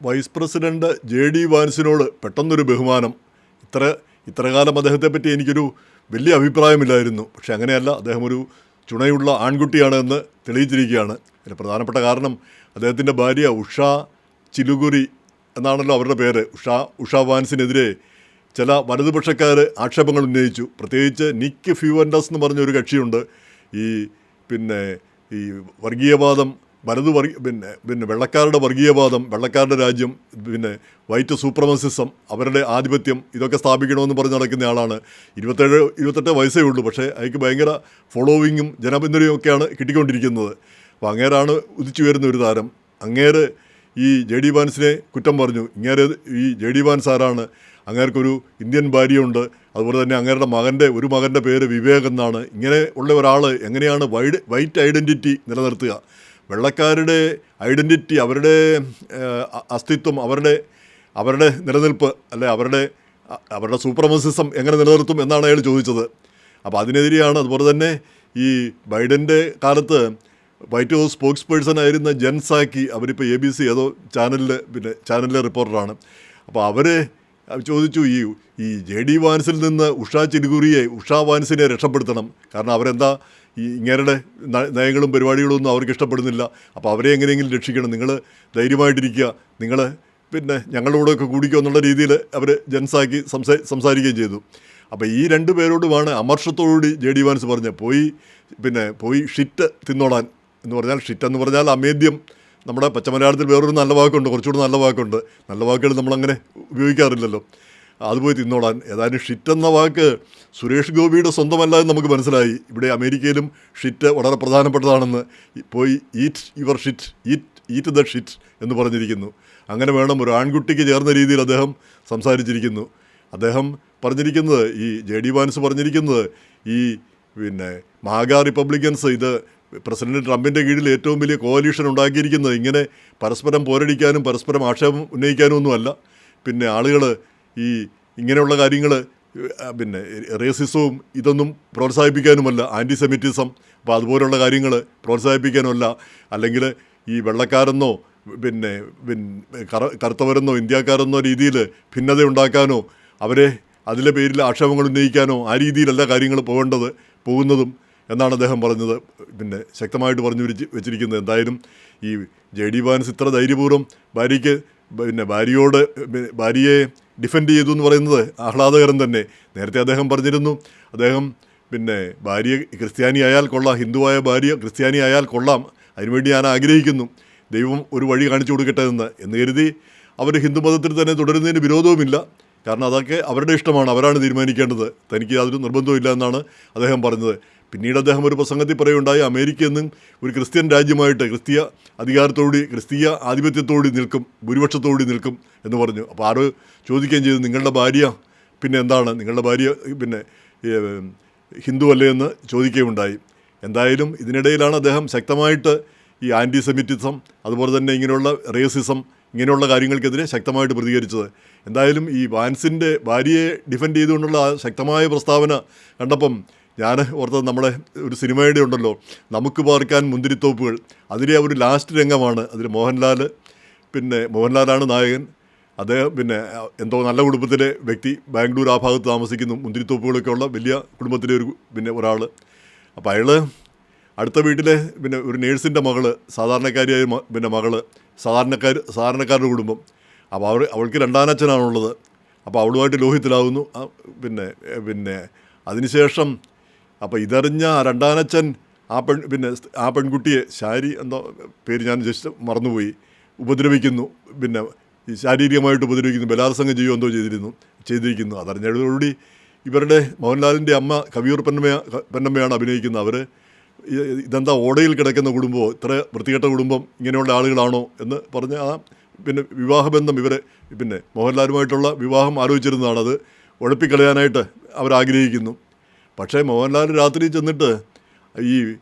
Vice president JD വാൻസിനോട് പെട്ടെന്നൊരു ബഹുമാനം. ഇത്രകാലം അദ്ദേഹത്തെപ്പറ്റി എനിക്കൊരു വലിയ അഭിപ്രായമില്ലായിരുന്നു. പക്ഷെ അങ്ങനെയല്ല, അദ്ദേഹം ഒരു ചുണയുള്ള ആൺകുട്ടിയാണ് എന്ന് തെളിയിച്ചിരിക്കുകയാണ്. അതിന് പ്രധാനപ്പെട്ട കാരണം അദ്ദേഹത്തിൻ്റെ ഭാര്യ ഉഷ ചിലുകുരി എന്നാണല്ലോ അവരുടെ പേര്. ഉഷ വാൻസിനെതിരെ ചില വലതുപക്ഷക്കാർ ആക്ഷേപങ്ങൾ ഉന്നയിച്ചു. പ്രത്യേകിച്ച് നിക്ക് ഫ്യൂവൻഡസ് എന്ന് പറഞ്ഞൊരു കക്ഷിയുണ്ട്. ഈ വർഗീയവാദം, വെള്ളക്കാരുടെ വർഗീയവാദം, വെള്ളക്കാരുടെ രാജ്യം, വൈറ്റ് സൂപ്രമസിസം, അവരുടെ ആധിപത്യം, ഇതൊക്കെ സ്ഥാപിക്കണമെന്ന് പറഞ്ഞ് നടക്കുന്ന ആളാണ്. 28 വയസ്സേ ഉള്ളൂ. പക്ഷേ അയാൾക്ക് ഭയങ്കര ഫോളോവിങ്ങും ജനപിന്തുണയും ഒക്കെയാണ് കിട്ടിക്കൊണ്ടിരിക്കുന്നത്. അപ്പോൾ അങ്ങേരാണ് ഉദിച്ചു വരുന്ന ഒരു താരം. അങ്ങേര് ഈ JD വാൻസിനെ കുറ്റം പറഞ്ഞു. ഈ JD വാൻസ് ആരാണ്? അങ്ങേർക്കൊരു ഇന്ത്യൻ ഭാര്യയുണ്ട്. അതുപോലെ തന്നെ അങ്ങേരുടെ ഒരു മകൻ്റെ പേര് വിവേക് എന്നാണ്. ഇങ്ങനെ ഉള്ള ഒരാൾ എങ്ങനെയാണ് വൈറ്റ് ഐഡൻറ്റിറ്റി നിലനിർത്തുക? വെള്ളക്കാരുടെ ഐഡൻറ്റിറ്റി, അവരുടെ അസ്തിത്വം, അവരുടെ നിലനിൽപ്പ്, അല്ലെ അവരുടെ സൂപ്രമസിസം എങ്ങനെ നിലനിർത്തും എന്നാണ് അയാൾ ചോദിച്ചത്. അപ്പോൾ അതിനെതിരെയാണ്. അതുപോലെ തന്നെ ഈ ബൈഡൻ്റെ കാലത്ത് വൈറ്റ് ഹൗസ് സ്പോക്സ് പേഴ്സൺ ആയിരുന്ന ജെൻ സാക്കി, അവരിപ്പോൾ ABC ഏതോ ചാനലിലെ റിപ്പോർട്ടറാണ്. അപ്പോൾ അവർ ചോദിച്ചു, ഈ JD വാൻസിൽ നിന്ന് ഉഷ വാൻസിനെ രക്ഷപ്പെടുത്തണം. കാരണം അവരെന്താ ഇങ്ങേരുടെ നയങ്ങളും പരിപാടികളും ഒന്നും അവർക്ക് ഇഷ്ടപ്പെടുന്നില്ല. അപ്പോൾ അവരെ എങ്ങനെയെങ്കിലും രക്ഷിക്കണം. നിങ്ങൾ ധൈര്യമായിട്ടിരിക്കുക, നിങ്ങൾ ഞങ്ങളുടെ കൂടെയൊക്കെ കൂടിക്കോ എന്നുള്ള രീതിയിൽ അവർ ജൻസാക്കി സംസാരിക്കുകയും ചെയ്തു. അപ്പോൾ ഈ 2 പേരോടുമാണ് അമർഷത്തോടുകൂടി JD വാൻസ് പറഞ്ഞ് പോയി ഷിറ്റ് തിന്നോളാൻ എന്ന് പറഞ്ഞാൽ, ഷിറ്റ് എന്ന് പറഞ്ഞാൽ അമേദ്യം. നമ്മുടെ പച്ചമലയാളത്തിൽ വേറൊരു നല്ല വാക്കുണ്ട്, കുറച്ചുകൂടി നല്ല വാക്കുണ്ട്. നല്ല വാക്കുകൾ നമ്മളങ്ങനെ ഉപയോഗിക്കാറില്ലല്ലോ. അതുപോയി തിന്നോളാൻ. ഏതായാലും ഷിറ്റ് എന്ന വാക്ക് സുരേഷ് ഗോപിയുടെ സ്വന്തമല്ല എന്ന് നമുക്ക് മനസ്സിലായി. ഇവിടെ അമേരിക്കയിലും ഷിറ്റ് വളരെ പ്രധാനപ്പെട്ടതാണെന്ന്. പോയി ഈറ്റ് ദ ഷിറ്റ് എന്ന് പറഞ്ഞിരിക്കുന്നു. അങ്ങനെ വേണം ഒരു ആൺകുട്ടിക്ക് ചേർന്ന രീതിയിൽ അദ്ദേഹം സംസാരിച്ചിരിക്കുന്നു. അദ്ദേഹം പറഞ്ഞിരിക്കുന്നത്, ഈ JD വാൻസ് പറഞ്ഞിരിക്കുന്നത്, ഈ മാഗ റിപ്പബ്ലിക്കൻസ് ഇത് പ്രസിഡന്റ് ട്രംപിൻ്റെ കീഴിൽ ഏറ്റവും വലിയ കോalition ഉണ്ടാക്കിയിരിക്കുന്നത് ഇങ്ങനെ പരസ്പരം പോരടിക്കാനും പരസ്പരം ആക്ഷേപം ഉന്നയിക്കാനും ഒന്നുമല്ല. ആളുകൾ ഈ ഇങ്ങനെയുള്ള കാര്യങ്ങൾ റേസിസവും ഇതൊന്നും പ്രോത്സാഹിപ്പിക്കാനുമല്ല, ആൻറ്റിസെമിറ്റിസം, അപ്പോൾ അതുപോലുള്ള കാര്യങ്ങൾ പ്രോത്സാഹിപ്പിക്കാനുമല്ല. അല്ലെങ്കിൽ ഈ വെള്ളക്കാരെന്നോ കറുത്തവരെന്നോ ഇന്ത്യക്കാരെന്നോ രീതിയിൽ ഭിന്നത ഉണ്ടാക്കാനോ അവരെ അതിലെ പേരിൽ ആക്ഷേപങ്ങൾ ഉന്നയിക്കാനോ ആ രീതിയിലല്ല കാര്യങ്ങൾ പോകുന്നതും എന്നാണ് അദ്ദേഹം പറഞ്ഞത്. ശക്തമായിട്ട് പറഞ്ഞു വെച്ചിരിക്കുന്നത്. എന്തായാലും ഈ JD വാൻസ് ഇത്ര ധൈര്യപൂർവ്വം ഭാര്യയെ ഡിഫെൻഡ് ചെയ്തു എന്ന് പറയുന്നത് ആഹ്ലാദകരം തന്നെ. നേരത്തെ അദ്ദേഹം പറഞ്ഞിരുന്നു, അദ്ദേഹം ഭാര്യ ക്രിസ്ത്യാനി ആയാൽ കൊള്ളാം, ഹിന്ദുവായ ഭാര്യ ക്രിസ്ത്യാനി ആയാൽ കൊള്ളാം, അതിനുവേണ്ടി ഞാൻ ആഗ്രഹിക്കുന്നു, ദൈവം ഒരു വഴി കാണിച്ചു കൊടുക്കട്ടെ എന്ന് കരുതി അവർ ഹിന്ദുമതത്തിൽ തന്നെ തുടരുന്നതിന് വിരോധവുമില്ല. കാരണം അതൊക്കെ അവരുടെ ഇഷ്ടമാണ്, അവരാണ് തീരുമാനിക്കേണ്ടത്, തനിക്ക് യാതൊരു നിർബന്ധവും ഇല്ല എന്നാണ് അദ്ദേഹം പറഞ്ഞത്. പിന്നീട് അദ്ദേഹം ഒരു പ്രസംഗത്തിൽ പറയുകയുണ്ടായി, അമേരിക്ക എന്നും ഒരു ക്രിസ്ത്യൻ രാജ്യമായിട്ട് ക്രിസ്തീയ അധികാരത്തോടി ക്രിസ്തീയ ആധിപത്യത്തോടി നിൽക്കും, ഭൂരിപക്ഷത്തോടി നിൽക്കും എന്ന് പറഞ്ഞു. അപ്പോൾ ആരോ ചോദിക്കുകയും ചെയ്തു, നിങ്ങളുടെ ഭാര്യ എന്താണ്, നിങ്ങളുടെ ഭാര്യ ഹിന്ദു അല്ലേ എന്ന് ചോദിക്കുകയുണ്ടായി. എന്തായാലും ഇതിനിടയിലാണ് അദ്ദേഹം ശക്തമായിട്ട് ഈ ആൻറ്റിസെമിറ്റിസം, അതുപോലെ തന്നെ ഇങ്ങനെയുള്ള റേസിസം, ഇങ്ങനെയുള്ള കാര്യങ്ങൾക്കെതിരെ ശക്തമായിട്ട് പ്രതികരിച്ചത്. എന്തായാലും ഈ വാൻസിൻ്റെ ഭാര്യയെ ഡിഫെൻഡ് ചെയ്തുകൊണ്ടുള്ള ആ ശക്തമായ പ്രസ്താവന കണ്ടപ്പം ഞാൻ ഓർത്തത്, നമ്മുടെ ഒരു സിനിമയുടെ ഉണ്ടല്ലോ, നമുക്ക് പാർക്കാൻ മുന്തിരിത്തോപ്പുകൾ, അതിലെ ഒരു ലാസ്റ്റ് രംഗമാണ്. അതിൽ മോഹൻലാലാണ് നായകൻ. അദ്ദേഹം എന്തോ നല്ല കുടുംബത്തിലെ വ്യക്തി, ബാംഗ്ലൂർ ആ ഭാഗത്ത് താമസിക്കുന്നു, മുന്തിരിത്തോപ്പുകളൊക്കെ ഉള്ള വലിയ കുടുംബത്തിലെ ഒരാൾ. അപ്പോൾ അയാൾ അടുത്ത വീട്ടിലെ ഒരു നേഴ്സിൻ്റെ മകള്, സാധാരണക്കാരിയായ മകള്, സാധാരണക്കാരുടെ കുടുംബം. അപ്പോൾ അവൾക്ക് രണ്ടാനച്ഛനാണുള്ളത്. അപ്പോൾ അവളുമായിട്ട് ലോഹിത്തിലാവുന്നു. അതിനുശേഷം അപ്പോൾ ഇതറിഞ്ഞ രണ്ടാനച്ഛൻ ആ പെൺകുട്ടിയെ, ശാരി എന്തോ പേര് ഞാൻ ജസ്റ്റ് മറന്നുപോയി, ഉപദ്രവിക്കുന്നു. ശാരീരികമായിട്ട് ഉപദ്രവിക്കുന്നു, ബലാത്സംഗം ചെയ്യുമോ എന്തോ ചെയ്തിരിക്കുന്നു. അതറിഞ്ഞതോടുകൂടി ഇവരുടെ മോഹൻലാലിൻ്റെ അമ്മ കവിയൂർ പൊന്നമ്മയാണ് അഭിനയിക്കുന്നത്. അവർ ഇതെന്താ ഓടയിൽ കിടക്കുന്ന കുടുംബമോ, ഇത്ര വൃത്തികെട്ട കുടുംബം, ഇങ്ങനെയുള്ള ആളുകളാണോ എന്ന് പറഞ്ഞ് വിവാഹബന്ധം ഇവർ മോഹൻലാലുമായിട്ടുള്ള വിവാഹം ആലോചിച്ചിരുന്നതാണ്. അത് ഒഴിപ്പിക്കളയാനായിട്ട് അവരാഗ്രഹിക്കുന്നു. പക്ഷേ മോഹൻലാൽ രാത്രി ചെന്നിട്ട് ഈ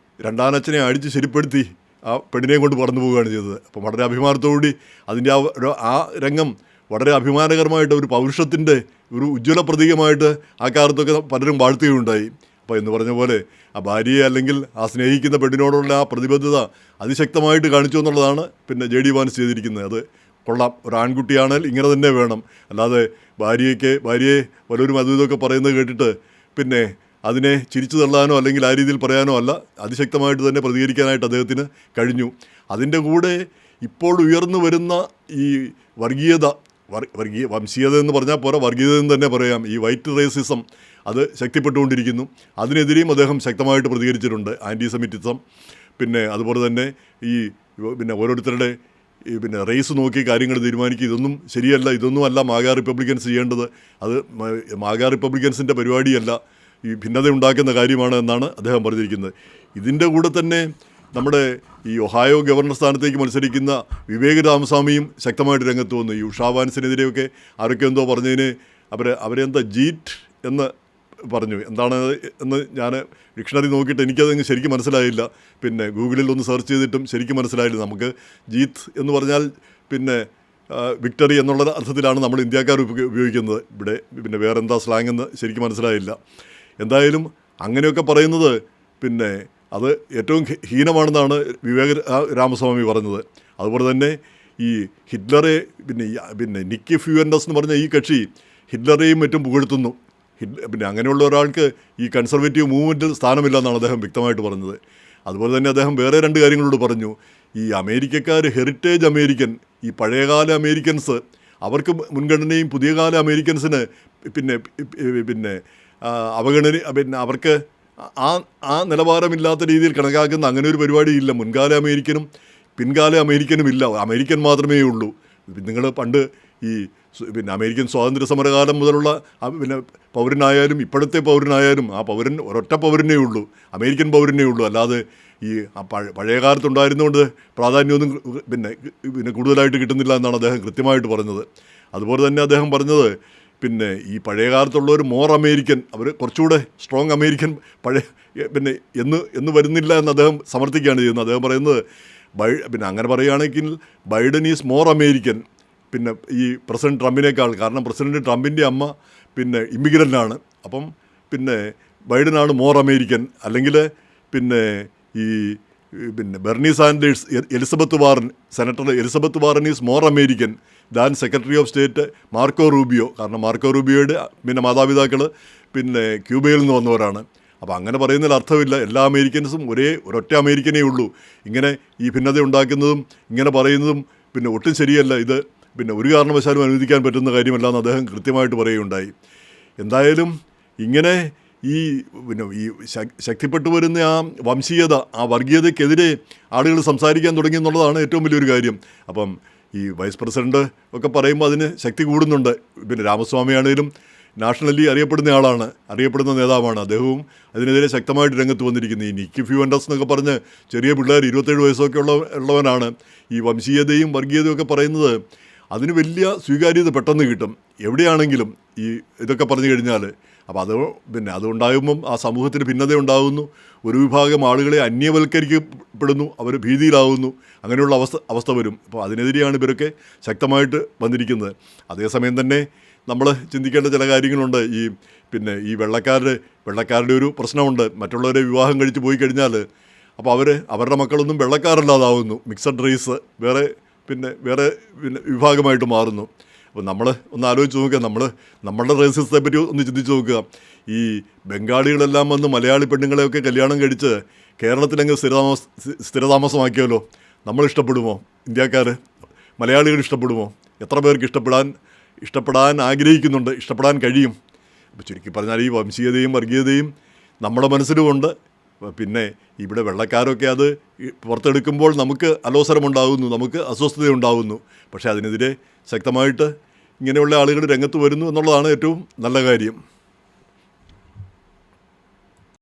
രണ്ടാനച്ഛനെ അടിച്ച് ശരിപ്പെടുത്തി ആ പെണ്ണിനെയും കൊണ്ട് പറന്നു പോവുകയാണ് ചെയ്തത്. അപ്പോൾ വളരെ അഭിമാനത്തോടുകൂടി അതിൻ്റെ ആ രംഗം വളരെ അഭിമാനകരമായിട്ട് ഒരു പൗരുഷത്തിൻ്റെ ഒരു ഉജ്ജ്വല പ്രതീകമായിട്ട് ആ കാലത്തൊക്കെ പലരും വാഴ്ത്തുകയുണ്ടായി. അപ്പോൾ എന്ന് പറഞ്ഞ പോലെ ആ ഭാര്യയെ അല്ലെങ്കിൽ ആ സ്നേഹിക്കുന്ന പെണ്ണിനോടുള്ള ആ പ്രതിബദ്ധത അതിശക്തമായിട്ട് കാണിച്ചു എന്നുള്ളതാണ് JD വാൻസ് ചെയ്തിരിക്കുന്നത്. അത് കൊള്ളാം, ഒരു ആൺകുട്ടിയാണെങ്കിൽ ഇങ്ങനെ തന്നെ വേണം, അല്ലാതെ ഭാര്യയെ വല്ലവരും അതും ഇതൊക്കെ പറയുന്നത് കേട്ടിട്ട് പിന്നെ അതിനെ ചിരിച്ചു തള്ളാനോ അല്ലെങ്കിൽ ആ രീതിയിൽ പറയാനോ അല്ല, അതിശക്തമായിട്ട് തന്നെ പ്രതികരിക്കാനായിട്ട് അദ്ദേഹത്തിന് കഴിഞ്ഞു. അതിൻ്റെ കൂടെ ഇപ്പോൾ ഉയർന്നു വരുന്ന ഈ വംശീയത എന്ന് പറഞ്ഞാൽ പോരാ, വർഗീയത എന്ന് തന്നെ പറയാം. ഈ വൈറ്റ് റേസിസം അത് ശക്തിപ്പെട്ടുകൊണ്ടിരിക്കുന്നു. അതിനെതിരെയും അദ്ദേഹം ശക്തമായിട്ട് പ്രതികരിച്ചിട്ടുണ്ട്. ആൻറ്റിസെമിറ്റിസം, പിന്നെ അതുപോലെ തന്നെ ഈ പിന്നെ ഓരോരുത്തരുടെ ഈ പിന്നെ റേസ് നോക്കി കാര്യങ്ങൾ തീരുമാനിക്കുക, ഇതൊന്നും ശരിയല്ല, ഇതൊന്നും അല്ല മാഗാ റിപ്പബ്ലിക്കൻസ് ചെയ്യേണ്ടത്, അത് മാഗാ റിപ്പബ്ലിക്കൻസിൻ്റെ പരിപാടിയല്ല, ഈ ഭിന്നത ഉണ്ടാക്കുന്ന കാര്യമാണ് എന്നാണ് അദ്ദേഹം പറഞ്ഞിരിക്കുന്നത്. ഇതിൻ്റെ കൂടെ തന്നെ നമ്മുടെ ഈ ഒഹായോ ഗവർണർ സ്ഥാനത്തേക്ക് മത്സരിക്കുന്ന വിവേക് രാമസ്വാമിയും ശക്തമായിട്ട് രംഗത്ത് വന്നു. ഈ ഉഷാ വാൻസിനെതിരെയൊക്കെ ആരൊക്കെ എന്തോ പറഞ്ഞതിന് അവരെന്താ ജീറ്റ് എന്ന് പറഞ്ഞു. എന്താണ് എന്ന് ഞാൻ ഡിക്ഷണറി നോക്കിയിട്ട് എനിക്കതങ്ങ് ശരിക്കും മനസ്സിലായില്ല. പിന്നെ ഗൂഗിളിൽ ഒന്ന് സെർച്ച് ചെയ്തിട്ടും ശരിക്കും മനസ്സിലായില്ല. നമുക്ക് ജീത്ത് എന്ന് പറഞ്ഞാൽ പിന്നെ വിക്ടറി എന്നുള്ള അർത്ഥത്തിലാണ് നമ്മൾ ഇന്ത്യക്കാർ ഉപയോഗിക്കുന്നത്. ഇവിടെ പിന്നെ വേറെ എന്താ സ്ലാങ് എന്ന് ശരിക്കും മനസ്സിലായില്ല. എന്തായാലും അങ്ങനെയൊക്കെ പറയുന്നത് പിന്നെ അത് ഏറ്റവും ഹീനമാണെന്നാണ് വിവേക് രാമസ്വാമി പറഞ്ഞത്. അതുപോലെ തന്നെ ഈ ഹിറ്റ്ലറെ പിന്നെ നിക്കി ഫ്യൂവൻഡസ് എന്ന് പറഞ്ഞ ഈ കക്ഷി ഹിറ്റ്ലറെയും മറ്റും പുകഴ്ത്തുന്നു. പിന്നെ അങ്ങനെയുള്ള ഒരാൾക്ക് ഈ കൺസർവേറ്റീവ് മൂവ്മെൻറ്റിൽ സ്ഥാനമില്ല എന്നാണ് അദ്ദേഹം വ്യക്തമായിട്ട് പറഞ്ഞത്. അതുപോലെ തന്നെ അദ്ദേഹം വേറെ രണ്ട് കാര്യങ്ങളോട് പറഞ്ഞു. ഈ അമേരിക്കക്കാർ ഹെറിറ്റേജ് അമേരിക്കൻ, ഈ പഴയകാല അമേരിക്കൻസ് അവർക്ക് മുൻഗണനയും പുതിയകാല അമേരിക്കൻസിന് പിന്നെ അവഗണന, പിന്നെ അവർക്ക് ആ നിലവാരമില്ലാത്ത രീതിയിൽ കണക്കാക്കുന്ന അങ്ങനെ ഒരു പരിപാടിയില്ല. മുൻകാല അമേരിക്കനും പിൻകാല അമേരിക്കനും ഇല്ല, അമേരിക്കൻ മാത്രമേ ഉള്ളൂ. നിങ്ങൾ പണ്ട് ഈ പിന്നെ അമേരിക്കൻ സ്വാതന്ത്ര്യ സമരകാലം മുതലുള്ള പിന്നെ പൗരനായാലും ഇപ്പോഴത്തെ പൗരനായാലും ആ പൗരൻ ഒരൊറ്റ പൗരനേ ഉള്ളൂ, അമേരിക്കൻ പൗരനേ ഉള്ളൂ. അല്ലാതെ ഈ പഴയ കാലത്തുണ്ടായിരുന്നുകൊണ്ട് പ്രാധാന്യമൊന്നും പിന്നെ കൂടുതലായിട്ട് കിട്ടുന്നില്ല എന്നാണ് അദ്ദേഹം കൃത്യമായിട്ട് പറഞ്ഞത്. അതുപോലെ തന്നെ അദ്ദേഹം പറഞ്ഞത് പിന്നെ ഈ പഴയ കാലത്തുള്ളവർ മോർ അമേരിക്കൻ, അവർ കുറച്ചുകൂടെ സ്ട്രോങ് അമേരിക്കൻ പിന്നെ എന്ന് വരുന്നില്ല എന്ന് അദ്ദേഹം സമർത്ഥിക്കുകയാണ് ചെയ്യുന്നത്. അദ്ദേഹം പറയുന്നത് പിന്നെ അങ്ങനെ പറയുകയാണെങ്കിൽ ബൈഡൻ ഈസ് മോർ അമേരിക്കൻ പിന്നെ ഈ പ്രസിഡന്റ് ട്രംപിനേക്കാൾ. കാരണം പ്രസിഡന്റ് ട്രംപിൻ്റെ അമ്മ പിന്നെ ഇമിഗ്രൻ്റാണ്. അപ്പം പിന്നെ ബൈഡനാണ് മോർ അമേരിക്കൻ. അല്ലെങ്കിൽ പിന്നെ ഈ പിന്നെ Bernie Sanders, senator Elizabeth Warren is more American than secretary of state Marco Rubio. കാരണം മാർക്കോ റൂബിയോയുടെ പിന്നെ മാതാപിതാക്കൾ പിന്നെ ക്യൂബയിൽ നിന്ന് വന്നവരാണ്. അപ്പോൾ അങ്ങനെ പറയുന്നതിൽ അർത്ഥമില്ല. എല്ലാ അമേരിക്കൻസും ഒരൊറ്റ അമേരിക്കനേ ഉള്ളൂ. ഇങ്ങനെ ഈ ഭിന്നത ഉണ്ടാക്കുന്നതും ഇങ്ങനെ പറയുന്നതും പിന്നെ ഒട്ടും ശരിയല്ല. ഇത് പിന്നെ ഒരു കാരണവശാലും അനുവദിക്കാൻ പറ്റുന്ന കാര്യമല്ല എന്ന് അദ്ദേഹം കൃത്യമായിട്ട് പറയുകയുണ്ടായി. എന്തായാലും ഇങ്ങനെ ഈ പിന്നെ ഈ ശക്തിപ്പെട്ടു വരുന്ന ആ വംശീയത, ആ വർഗീയതയ്ക്കെതിരെ ആളുകൾ സംസാരിക്കാൻ തുടങ്ങി എന്നുള്ളതാണ് ഏറ്റവും വലിയൊരു കാര്യം. അപ്പം ഈ വൈസ് പ്രസിഡന്റ് ഒക്കെ പറയുമ്പോൾ അതിന് ശക്തി കൂടുന്നുണ്ട്. പിന്നെ രാമസ്വാമിയാണേലും നാഷണലി അറിയപ്പെടുന്ന നേതാവാണ്. അദ്ദേഹവും അതിനെതിരെ ശക്തമായിട്ട് രംഗത്ത് വന്നിരിക്കുന്നത്. ഈ നിക്കി ഫ്യൂവൻഡസ് എന്നൊക്കെ പറഞ്ഞ് ചെറിയ പിള്ളേർ 27 വയസ്സൊക്കെ ഉള്ളവനാണ്. ഈ വംശീയതയും വർഗീയതയും ഒക്കെ പറയുന്നത് അതിന് വലിയ സ്വീകാര്യത പെട്ടെന്ന് കിട്ടും എവിടെയാണെങ്കിലും ഈ ഇതൊക്കെ പറഞ്ഞു കഴിഞ്ഞാൽ. അപ്പോൾ അതുണ്ടാകുമ്പം ആ സമൂഹത്തിന് ഭിന്നത ഉണ്ടാകുന്നു, ഒരു വിഭാഗം ആളുകളെ അന്യവൽക്കരിക്കപ്പെടുന്നു, അവർ ഭീതിയിലാവുന്നു, അങ്ങനെയുള്ള അവസ്ഥ വരും. അപ്പോൾ അതിനെതിരെയാണ് ഇവരൊക്കെ ശക്തമായിട്ട് വന്നിരിക്കുന്നത്. അതേസമയം തന്നെ നമ്മൾ ചിന്തിക്കേണ്ട ചില കാര്യങ്ങളുണ്ട്. ഈ വെള്ളക്കാരുടെ ഒരു പ്രശ്നമുണ്ട്. മറ്റുള്ളവരെ വിവാഹം കഴിച്ച് പോയി കഴിഞ്ഞാൽ അപ്പോൾ അവരുടെ മക്കളൊന്നും വെള്ളക്കാരല്ലാതാവുന്നു, മിക്സഡ് റേസ് വേറെ വിഭാഗമായിട്ട് മാറുന്നു. അപ്പോൾ നമ്മൾ ഒന്ന് ആലോചിച്ച് നോക്കുക, നമ്മളുടെ റേസിസത്തെ പറ്റി ഒന്ന് ചിന്തിച്ച് നോക്കുക. ഈ ബംഗാളികളെല്ലാം വന്ന് മലയാളി പെണ്ണുങ്ങളെയൊക്കെ കല്യാണം കഴിച്ച് കേരളത്തിലങ്ങ് സ്ഥിരതാമസമാക്കിയാലോ നമ്മൾ ഇഷ്ടപ്പെടുമോ? ഇന്ത്യക്കാർ മലയാളികൾ ഇഷ്ടപ്പെടുമോ? എത്ര പേർക്ക് ഇഷ്ടപ്പെടാൻ ആഗ്രഹിക്കുന്നുണ്ട്, ഇഷ്ടപ്പെടാൻ കഴിയും? അപ്പോൾ ചുരുക്കി പറഞ്ഞാൽ ഈ വംശീയതയും വർഗീയതയും നമ്മുടെ മനസ്സിലുമുണ്ട്. പിന്നെ ഇവിടെ വെള്ളക്കാരൊക്കെ അത് പുറത്തെടുക്കുമ്പോൾ നമുക്ക് അലോസരമുണ്ടാകുന്നു, നമുക്ക് അസ്വസ്ഥതയുണ്ടാകുന്നു. പക്ഷേ അതിനെതിരെ ശക്തമായിട്ട് ഇങ്ങനെയുള്ള ആളുകൾ രംഗത്ത് വരുന്നു എന്നുള്ളതാണ് ഏറ്റവും നല്ല കാര്യം.